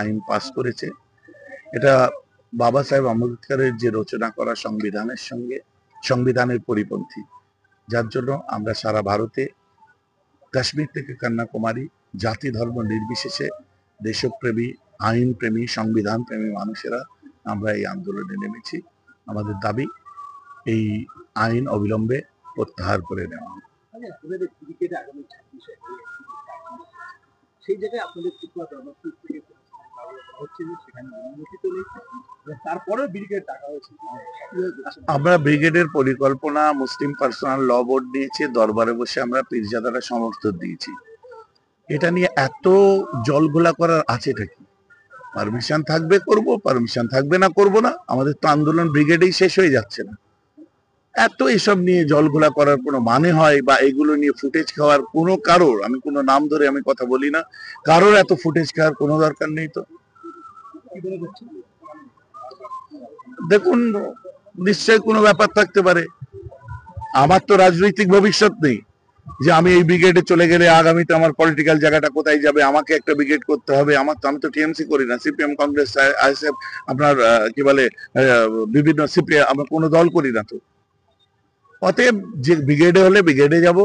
আইন পাস করেছে। এটা বাবা সাহেব আম্বেদকরের যে রচনা করা সংবিধানের পরিপন্থী, যার জন্য আমরা সারা ভারতে কাশ্মীর থেকে কন্যাকুমারী জাতি ধর্ম নির্বিশেষে দেশপ্রেমী, আইন প্রেমী, সংবিধান প্রেমী মানুষেরা আমরা এই আন্দোলনে নেমেছি। আমাদের দাবি এই আইন অবিলম্বে প্রত্যাহার করে নেওয়া। সেই জায়গায় আপনাদের তারপরেও ব্রিগেড ডাকা হয়েছে। আমরা ব্রিগেডের পরিকল্পনা মুসলিম পার্সোনাল ল বোর্ড নিয়েছে, দরবারে বসে আমরা পীরজাদারা সমর্থন দিয়েছি। এটা নিয়ে এত জলঘোলা করার আছেটা কি? পারমিশন থাকবে করব, পারমিশন থাকবে না করব না। আমাদের তো আন্দোলন ব্রিগেডেই শেষ হয়ে যাচ্ছে না। এত এসব নিয়ে জলঘোলা করার কোনো মানে হয় বা এগুলো নিয়ে ফুটেজ খাওয়ার কোনো কারোর, আমি কোনো নাম ধরে আমি কথা বলি না, কারোর এত ফুটেজ খাওয়ার কোনো দরকার নেই। তো দেখুন, নিশ্চয়ই কোনো ব্যাপার থাকতে পারে। আমার তো রাজনৈতিক ভবিষ্যৎ নেই যে আমি এই ব্রিগেডে চলে গেলে আগামীতে আমার পলিটিক্যাল জায়গাটা কোথায় যাবে, আমাকে একটা ব্রিগেড করতে হবে। আমি তো টিএমসি করি না, সিপিএম, কংগ্রেস, আইএসএফ, আপনার কি বলে বিভিন্ন সিপিএম, আমরা কোনো দল করি না। তো অতএব যে ব্রিগেডে হলে ব্রিগেডে যাব,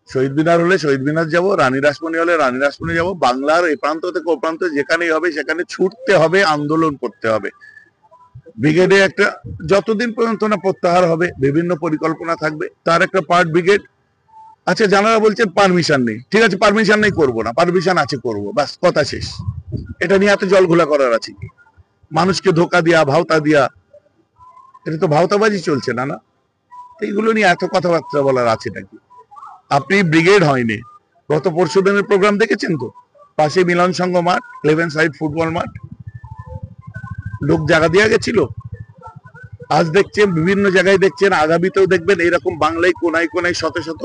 শহীদ মিনার হলে শহীদ মিনার যাব, রানী রাসমণি হলে রানী রাসমণি যাব। বাংলার এ প্রান্ত থেকে ও প্রান্ত যেখানেই হবে সেখানে ছুটতে হবে, আন্দোলন করতে হবে। ব্রিগেডে একটা যতদিন পর্যন্ত না প্রত্যাহার হবে বিভিন্ন পরিকল্পনা থাকবে, তার একটা পার্ট ব্রিগেড। আচ্ছা, যারা বলছেন পারমিশন নেই, ঠিক আছে, পারমিশন নেই করবো না, পারমিশন আছে করবো, বাস কথা শেষ। এটা নিয়ে এত জলঘোলা করার আছে কি? মানুষকে ধোকা দিয়া, ভাওতা দিয়া, এটা তো ভাওতাবাজি চলছে না। না, এইগুলো নিয়ে এত কথাবার্তা বলার আছে নাকি? আপনি ব্রিগেড হয়নি, গত পরশু দিনের প্রোগ্রাম দেখেছেন তো? পাশে মিলন সংঘ মাঠ, 11 সাইড ফুটবল মাঠ, লোক জায়গা দেওয়া গেছিল। আজ দেখছেন বিভিন্ন জায়গায়, দেখছেন আগামীতেও দেখবেন এরকম বাংলায় কোনায় কোনায় শত শত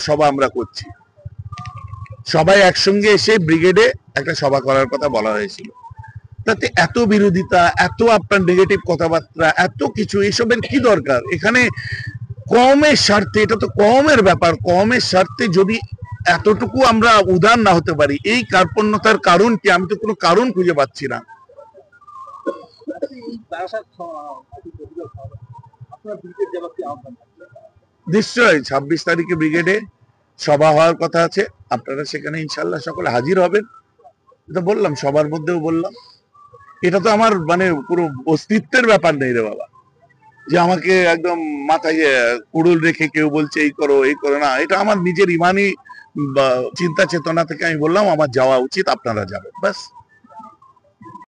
সভা আমরা করছি। সবাই একসঙ্গে এসে ব্রিগেডে একটা সভা করার কথা বলা হয়েছিল। তাতে এত বিরোধিতা, এত আপনার নেগেটিভ কথাবার্তা, এত কিছু, এসবের কি দরকার? এখানে কমের স্বার্থে, এটা তো কমের ব্যাপার, কমের স্বার্থে যদি এতটুকু আমরা উদার না হতে পারি, এই কার্পণ্যতার কারণ কি? আমি তো কোনো কারণ খুঁজে পাচ্ছি না। নিশ্চয়ই 26 তারিখে ব্রিগেডে সভা হওয়ার কথা আছে, আপনারা সেখানে ইনশাল্লাহ সকলে হাজির হবেন। এটা বললাম, সবার মধ্যেও বললাম। এটা তো আমার মানে পুরো অস্তিত্বের ব্যাপার নেই রে বাবা, যে আমাকে একদম মাথায় কুড়ুল রেখে কেউ বলছে এই করো এই করো না। এটা আমার নিজের ইমানি চিন্তা চেতনা থেকে আমি বললাম আমার যাওয়া উচিত, আপনারা যাবেন, ব্যাস।